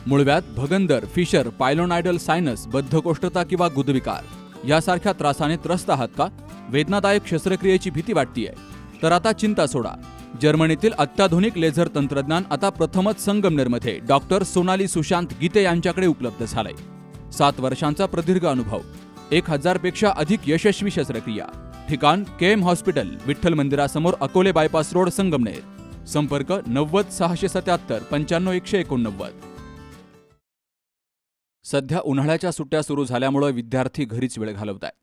मुळव्याध, भगंदर, fissure, पायलोनायडल sinus, बद्धकोष्ठता किंवा गुदविकार यासारख्या त्रासाने त्रस्त आहात का? वेदनादायक शस्त्रक्रियेची भीती वाटतेय? तर आता चिंता सोडा. जर्मनीतील अत्याधुनिक लेझर तंत्रज्ञान आता प्रथमच संगमनेरमध्ये डॉक्टर सोनाली सुशांत गीते यांच्याकडे उपलब्ध झालंय. 7 वर्षांचा प्रदीर्घ अनुभव, 1000 पेक्षा अधिक यशस्वी शस्त्रक्रिया. ठिकाण केएम हॉस्पिटल, विठ्ठल मंदिरासमोर, अकोले बायपास रोड, संगमनेर. संपर्क 90 677 95 189. सध्या उन्हाळ्याच्या सुट्ट्या सुरू झाल्यामुळे विद्यार्थी घरीच वेळ घालवत आहेत.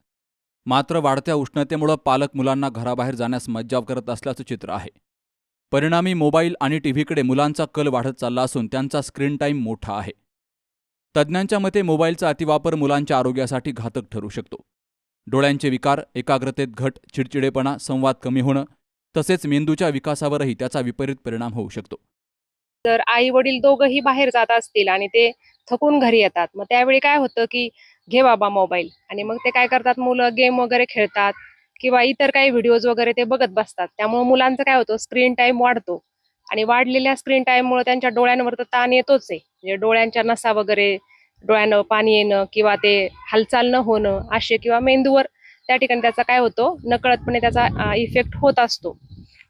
मात्र वाढत्या उष्णतेमुळे पालक मुलांना घराबाहेर जाण्यास मज्जाव करत असल्याचं चित्र आहे. परिणामी मोबाईल आणि टीव्हीकडे मुलांचा कल वाढत चालला असून त्यांचा स्क्रीन टाईम मोठा आहे. तज्ज्ञांच्या मते मोबाईलचा अतिवापर मुलांच्या आरोग्यासाठी घातक ठरू शकतो. डोळ्यांचे विकार, एकाग्रतेत घट, चिडचिडेपणा, संवाद कमी होणं तसेच मेंदूच्या विकासावरही त्याचा विपरीत परिणाम होऊ शकतो. तर आई वडील दोघंही बाहेर जात असतील आणि ते थकून घरी येतात, मग त्यावेळी काय होतं की घे बाबा मोबाईल, आणि मग ते काय करतात, मुलं गेम वगैरे खेळतात किंवा इतर काही व्हिडिओज वगैरे ते बघत बसतात. त्यामुळे मुलांचं काय होतं, स्क्रीन टाइम वाढतो आणि वाढलेल्या स्क्रीन टाइममुळे त्यांच्या डोळ्यांवर तर ताण येतोच आहे. म्हणजे डोळ्यांच्या नसा वगैरे, डोळ्यानं पाणी येणं किंवा ते हालचाल न होणं असे, किंवा मेंदूवर त्या ठिकाणी त्याचा काय होतो, नकळतपणे त्याचा इफेक्ट होत असतो.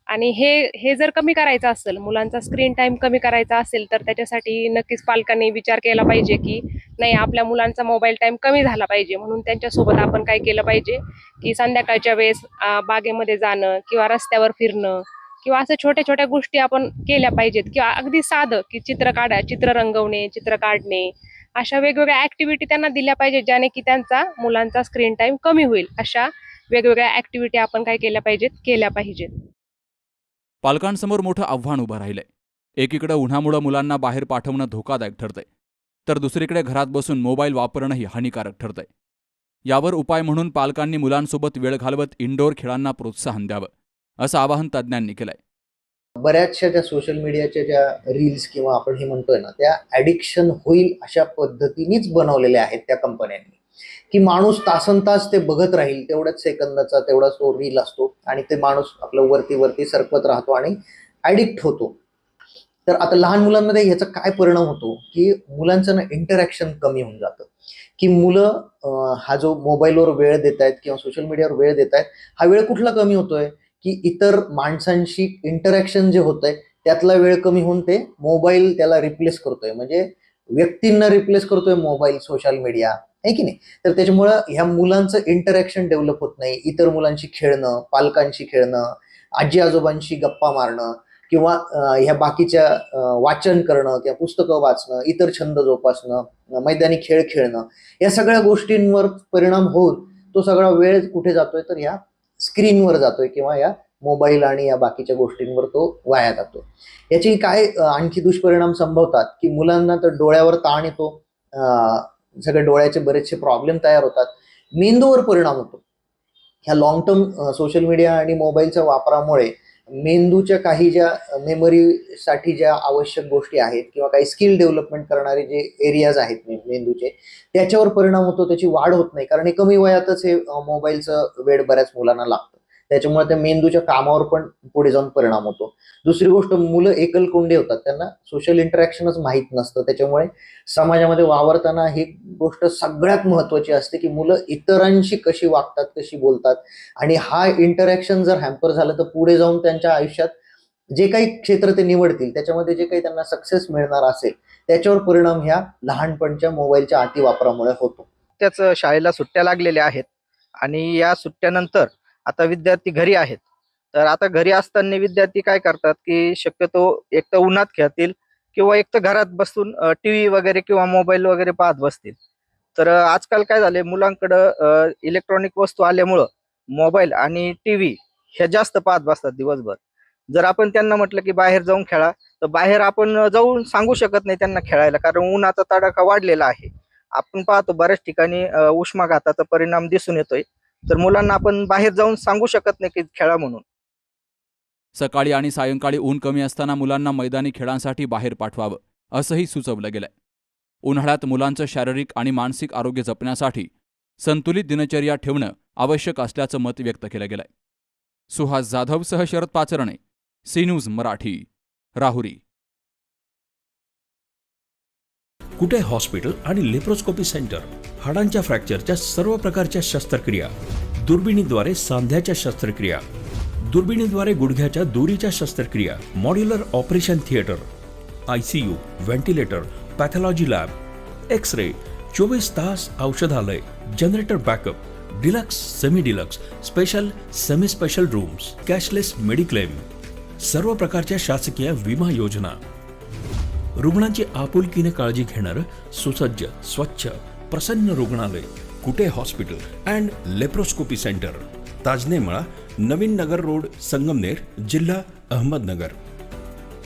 आणि हे जर कमी करायचं असेल, मुलांचा स्क्रीन टाइम कमी करायचा असेल, तर त्याच्यासाठी नक्कीच पालकांनी विचार केला पाहिजे की नाही, आपल्या मुलांचा मोबाईल टाइम कमी झाला पाहिजे. म्हणून त्यांच्यासोबत आपण काय केलं पाहिजे की संध्याकाळच्या वेळेस बागेमध्ये जाणं किंवा रस्त्यावर फिरणं किंवा असं छोट्या छोट्या गोष्टी आपण केल्या पाहिजेत. किंवा अगदी साधं की चित्र रंगवणे, चित्र काढणे, अशा वेगवेगळ्या ऍक्टिव्हिटी त्यांना दिल्या पाहिजेत, ज्याने की त्यांचा मुलांचा स्क्रीन टाइम कमी होईल. अशा वेगवेगळ्या ऍक्टिव्हिटी आपण काय केल्या पाहिजेत. पालकांसमोर मोठं आव्हान उभं राहिलंय. एकीकडे उन्हामुळे मुलांना बाहेर पाठवणं धोकादायक ठरतंय, तर दुसरीकडे घरात बसून मोबाईल वापरणंही हानिकारक ठरतंय. यावर उपाय म्हणून पालकांनी मुलांसोबत वेळ घालवत इनडोअर खेळांना प्रोत्साहन द्यावं, असं आवाहन तज्ज्ञांनी केलंय. बऱ्याचशा ज्या सोशल मीडियाच्या ज्या रील्स किंवा आपण हे म्हणतोय ना, त्या ॲडिक्शन होईल अशा पद्धतीनेच बनवलेल्या आहेत त्या कंपन्यांनी, की माणूस तासनतास ते बघत राहील. तेवढ्याच सेकंदाचा तेवढाच तो रील असतो आणि ते माणूस आपलं वरती सरकत राहतो आणि ॲडिक्ट होतो. तर आता लहान मुलांमध्ये ह्याचा काय परिणाम होतो, की मुलांचं ना इंटरॅक्शन कमी होऊन जातं. की मुलं हा जो मोबाईलवर वेळ देत आहेत किंवा सोशल मीडियावर वेळ देत आहेत, हा वेळ कुठला कमी होतोय, की इतर माणसांशी इंटरॅक्शन जे होतंय त्यातला वेळ कमी होऊन ते मोबाईल त्याला रिप्लेस करतोय. म्हणजे व्यक्तींना रिप्लेस करतोय मोबाईल, सोशल मीडिया, आहे की नाही. तर त्याच्यामुळं ह्या मुलांचं इंटरॅक्शन डेव्हलप होत नाही. इतर मुलांशी खेळणं, पालकांशी खेळणं, आजी आजोबांशी गप्पा मारणं किंवा ह्या बाकीच्या वाचन करणं किंवा पुस्तकं वाचणं, इतर छंद जोपासणं, मैदानी खेळ खेळणं, या सगळ्या गोष्टींवर परिणाम होऊन तो सगळा वेळ कुठे जातोय, तर ह्या स्क्रीनवर जातोय किंवा या मोबाईल आणि या बाकीच्या गोष्टींवर तो वाया जातो. याची काय आणखी दुष्परिणाम संभवतात, की मुलांना तर डोळ्यावर ताण येतो, सगळे डोळ्याचे बरेचसे प्रॉब्लेम तयार होतात, मेंदूवर परिणाम होतो. ह्या लॉंग टर्म सोशल मीडिया आणि मोबाईलच्या वापरामुळे मेंदूच्या काही ज्या मेमरीसाठी ज्या आवश्यक गोष्टी आहेत किंवा काही स्किल डेव्हलपमेंट करणारे जे एरियाज आहेत मेंदूचे, त्याच्यावर परिणाम होतो. त्याची वाढ होत नाही, कारण हे कमी वयातच हे मोबाईलचं वेड बऱ्याच मुलांना लागतं. त्याच्यामुळे त्या मेंदूच्या कामावर पण पुढे जाऊन परिणाम होतो. दुसरी गोष्ट, मुलं एकलकोंडे होतात, त्यांना सोशल इंटरॅक्शनच माहीत नसतं. त्याच्यामुळे समाजामध्ये वावरताना ही गोष्ट सगळ्यात महत्त्वाची असते, की मुलं इतरांशी कशी वागतात, कशी बोलतात. आणि हा इंटरॅक्शन जर हॅम्पर झालं, तर पुढे जाऊन त्यांच्या आयुष्यात जे काही क्षेत्र ते निवडतील त्याच्यामध्ये जे काही त्यांना सक्सेस मिळणार असेल, त्याच्यावर परिणाम ह्या लहानपणच्या मोबाईलच्या अतिवापरामुळे होतो. त्याचं शाळेला सुट्ट्या लागलेल्या आहेत आणि या सुट्ट्यानंतर आता विद्यार्थी घरी आहेत. तर आता घरी असताना विद्यार्थी काय करतात, की शक्यतो एक तर उन्हात खेळतील किंवा एक तर घरात बसून टीव्ही वगैरे किंवा मोबाईल वगैरे पाहत बसतील. तर आजकाल काय झाले, मुलांकडं इलेक्ट्रॉनिक वस्तू आल्यामुळं मोबाईल आणि टीव्ही हे जास्त पाहत बसतात दिवसभर. जर आपण त्यांना म्हटलं की बाहेर जाऊन खेळा, तर बाहेर आपण जाऊन सांगू शकत नाही त्यांना खेळायला, कारण उन्हाचा तडाखा वाढलेला आहे. आपण पाहतो बऱ्याच ठिकाणी उष्माघाताचा परिणाम दिसून येतोय. तर मुलांना आपण बाहेर जाऊन सांगू शकत नाही की खेळा म्हणून. सकाळी आणि सायंकाळी ऊन कमी असताना मुलांना मैदानी खेळांसाठी बाहेर पाठवावं, असंही सुचवलं गेलंय. उन्हाळ्यात मुलांचं शारीरिक आणि मानसिक आरोग्य जपण्यासाठी संतुलित दिनचर्या ठेवणं आवश्यक असल्याचं मत व्यक्त केलं गेलंय. सुहास जाधवसह Sharad Pacharne, C news Marathi, Rahuri. Kute hospital आणि लेप्रोस्कोपी सेंटर, हाडांच्या फ्रॅक्चरच्या सर्व प्रकारच्या शस्त्रक्रिया, दुर्बिणीद्वारे सांध्याच्या शस्त्रक्रिया, दुर्बिणीद्वारे गुडघ्याच्या दोरीच्या शस्त्रक्रिया, modular operation theatre, ICU, ventilator, pathology lab, X ray, 24 तास औषधालय, generator backup, deluxe, semi deluxe, special, semi special rooms, cashless mediclaim, सर्व प्रकारच्या शासकीय विमा योजना, रुग्णांची आपुलकीने काळजी घेणारं सुसज्ज, स्वच्छ, प्रसन्न रुग्णालय, Kute hospital and laparoscopy centre, Tajne Mala, Navin Nagar road, Sangamner, जिल्हा अहमदनगर.